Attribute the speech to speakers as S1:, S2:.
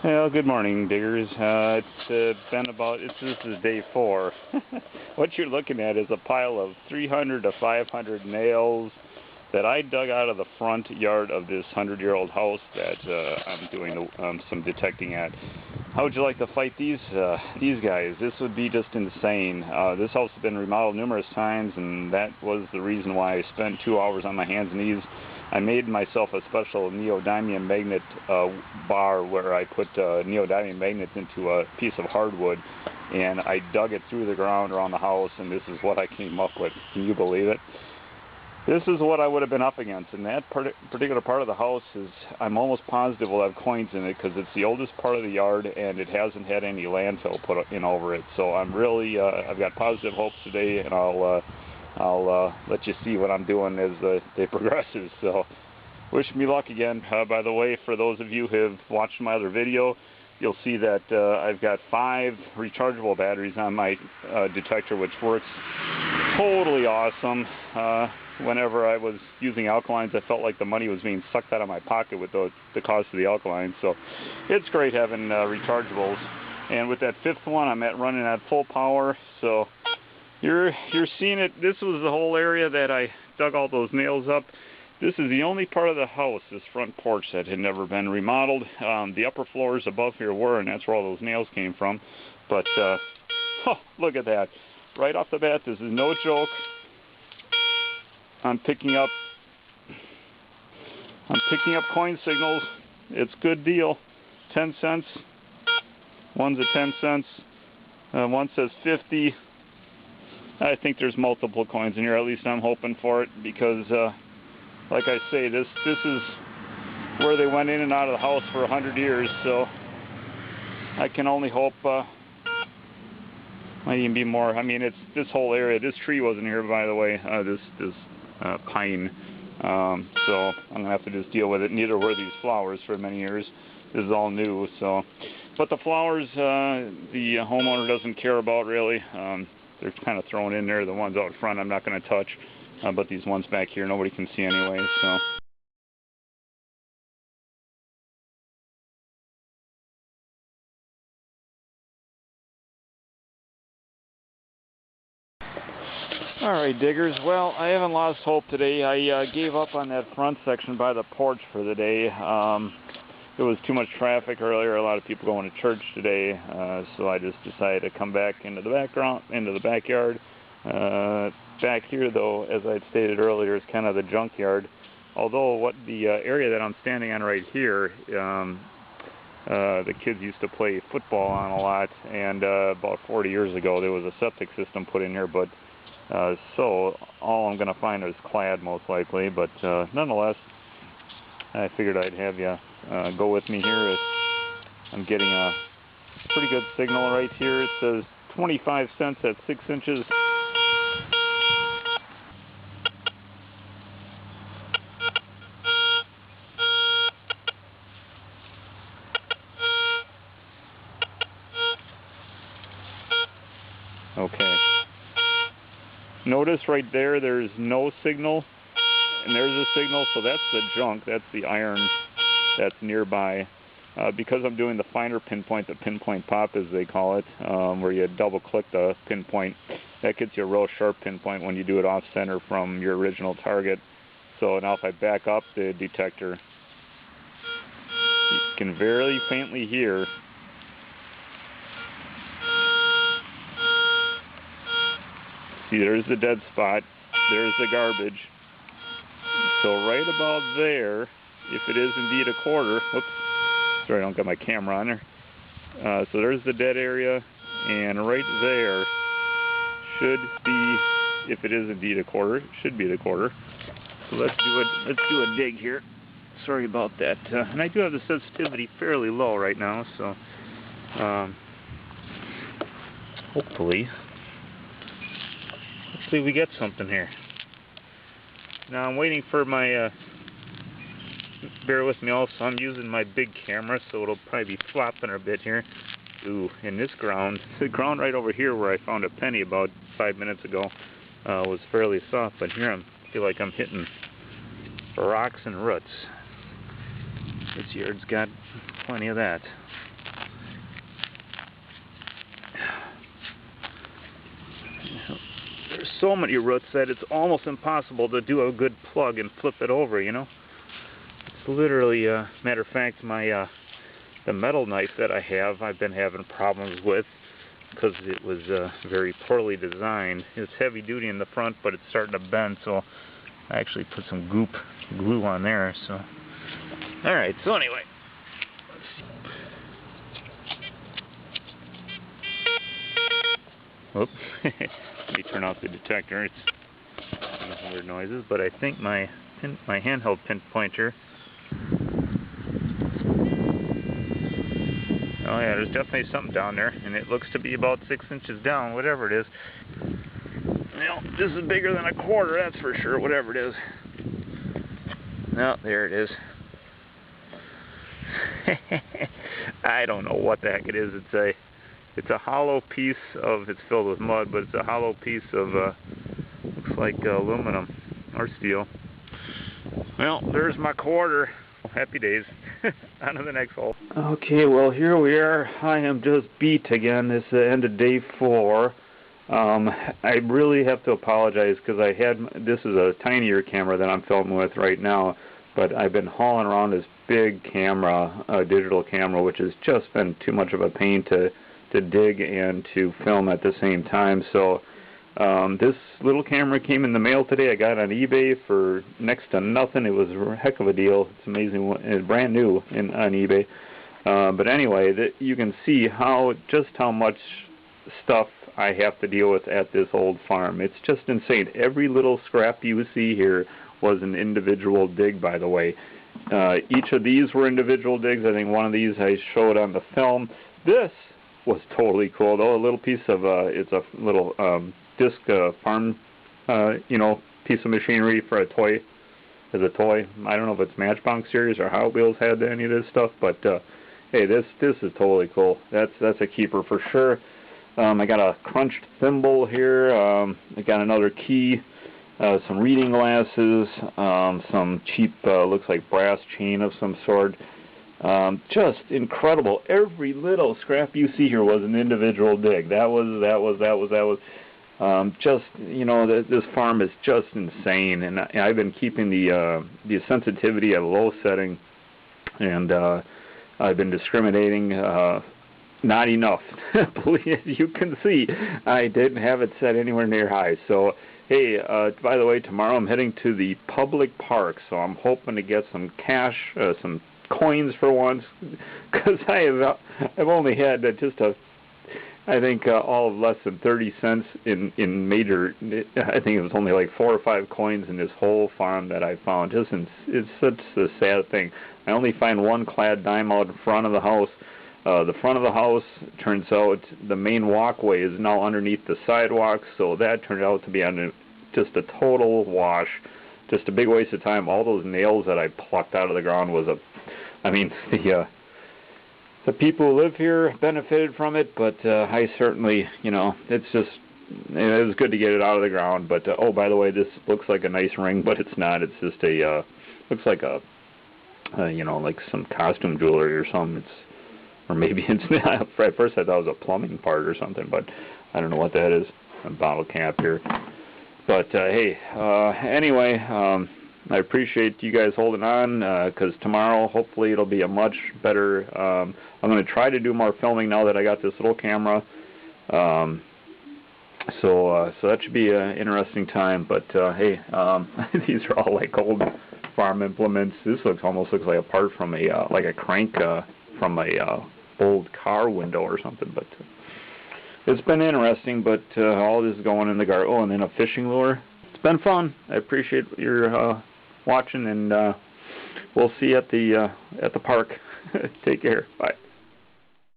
S1: Well, good morning, diggers. It's been about, this is day 4. What you're looking at is a pile of 300 to 500 nails that I dug out of the front yard of this 100-year-old house that I'm doing some detecting at. How would you like to fight these guys? This would be just insane. This house has been remodeled numerous times, and that was the reason why I spent 2 hours on my hands and knees. I made myself a special neodymium magnet bar where I put neodymium magnets into a piece of hardwood, and I dug it through the ground around the house, and this is what I came up with. Can you believe it? This is what I would have been up against, and that particular part of the house is, I'm almost positive will have coins in it because it's the oldest part of the yard and it hasn't had any landfill put in over it. So I'm really, I've got positive hopes today, and I'll let you see what I'm doing as the day progresses. So wish me luck again. By the way, for those of you who have watched my other video, you'll see that I've got 5 rechargeable batteries on my detector, which works totally awesome. Whenever I was using alkalines, I felt like the money was being sucked out of my pocket with the cost of the alkalines. So it's great having rechargeables. And with that 5th one, I'm running at full power. So you're seeing it. This was the whole area that I dug all those nails up. This is the only part of the house, this front porch, that had never been remodeled. The upper floors above here were, and that's where all those nails came from. But oh, look at that! Right off the bat, this is no joke. I'm picking up coin signals. It's a good deal. 10 cents. One's at 10 cents. One says 50. I think there's multiple coins in here. At least I'm hoping for it, because like I say, this is where they went in and out of the house for 100 years. So I can only hope. Might even be more. I mean, it's this whole area. This tree wasn't here, by the way. This pine. So I'm gonna have to just deal with it. Neither were these flowers for many years. This is all new. So, but the flowers, the homeowner doesn't care about really. They're kind of thrown in there. The ones out front, I'm not going to touch. But these ones back here, nobody can see anyway. So. Alright, diggers, well, I haven't lost hope today. I gave up on that front section by the porch for the day. There was too much traffic earlier, a lot of people going to church today, so I just decided to come back into the backyard. Back here, though, as I stated earlier, is kind of the junkyard. Although what the area that I'm standing on right here, the kids used to play football on a lot, and about 40 years ago there was a septic system put in here, but so all I'm going to find is clad most likely, but nonetheless, I figured I'd have you go with me here. I'm getting a pretty good signal right here. It says 25 cents at 6 inches. Okay. Notice right there, there's no signal, and there's a signal, so that's the junk, that's the iron that's nearby. Because I'm doing the finer pinpoint, the pinpoint pop as they call it, where you double click the pinpoint, that gets you a real sharp pinpoint when you do it off center from your original target. So now if I back up the detector, you can very faintly hear. See, there's the dead spot, there's the garbage. So right about there, if it is indeed a quarter, whoops, sorry I don't got my camera on there. So there's the dead area, and right there should be, if it is indeed a quarter, it should be the quarter. So let's do a dig here. Sorry about that. And I do have the sensitivity fairly low right now, so hopefully we get something here. Now I'm waiting for my, bear with me also, I'm using my big camera, so it'll probably be flopping a bit here. Ooh, in this ground, the ground right over here where I found a penny about 5 minutes ago was fairly soft, but here I feel like I'm hitting rocks and roots. This yard's got plenty of that. so many roots that it's almost impossible to do a good plug and flip it over, you know. It's literally, matter of fact, my the metal knife that I have, I've been having problems with because it was very poorly designed. It's heavy duty in the front, but it's starting to bend, so I actually put some glue on there. So, all right. So anyway, whoop. Let me turn off the detector. It's making weird noises, but I think my handheld pinpointer. Oh yeah, there's definitely something down there, and it looks to be about 6 inches down, whatever it is. Well, this is bigger than a quarter, that's for sure, whatever it is. No, there it is. I don't know what the heck it is. It's a hollow piece of, it's filled with mud, but it's a hollow piece of, looks like aluminum or steel. Well, there's my quarter. Happy days. On to the next hole. Okay, well here we are. I am just beat again. This is the end of day 4. I really have to apologize because this is a tinier camera than I'm filming with right now, but I've been hauling around this big camera, a digital camera, which has just been too much of a pain to dig and to film at the same time. So this little camera came in the mail today. I got it on eBay for next to nothing. It was a heck of a deal. It's amazing. It's brand new on eBay. But anyway, you can see just how much stuff I have to deal with at this old farm. It's just insane. Every little scrap you see here was an individual dig, by the way. Each of these were individual digs. I think one of these I showed on the film. This was totally cool, though. A little piece of, it's a little disc farm, piece of machinery for a toy, as a toy. I don't know if it's Matchbox series or Hot Wheels had any of this stuff, but hey, this is totally cool. That's a keeper for sure. I got a crunched thimble here. I got another key, some reading glasses, some cheap, looks like brass chain of some sort. Just incredible. Every little scrap you see here was an individual dig. That was. Just, this farm is just insane, and I've been keeping the sensitivity at a low setting, and I've been discriminating. Not enough. As you can see, I didn't have it set anywhere near high. So, hey, by the way, tomorrow I'm heading to the public park, so I'm hoping to get some cash, some coins for once, because I've only had I think all of less than 30 cents in major. I think it was only like 4 or 5 coins in this whole farm that I found. It's such a sad thing. I only find one clad dime out in front of the house. The front of the house, turns out the main walkway is now underneath the sidewalk, so that turned out to be just a total wash. Just a big waste of time. All those nails that I plucked out of the ground was the people who live here benefited from it, but I certainly, it's just, it was good to get it out of the ground. But oh, by the way, this looks like a nice ring, but it's not. It's just looks like a, like some costume jewelry or something. Or maybe it's not. At first I thought it was a plumbing part or something, but I don't know what that is. A bottle cap here. But hey, anyway, I appreciate you guys holding on, because tomorrow hopefully it'll be a much better, I'm going to try to do more filming now that I got this little camera. So that should be an interesting time. But hey, these are all like old farm implements. This almost looks like a part from like a crank from a old car window or something. But it's been interesting. But all this is going in the garden. Oh, and then a fishing lure. It's been fun. I appreciate your watching, and we'll see you at the park. Take care. Bye.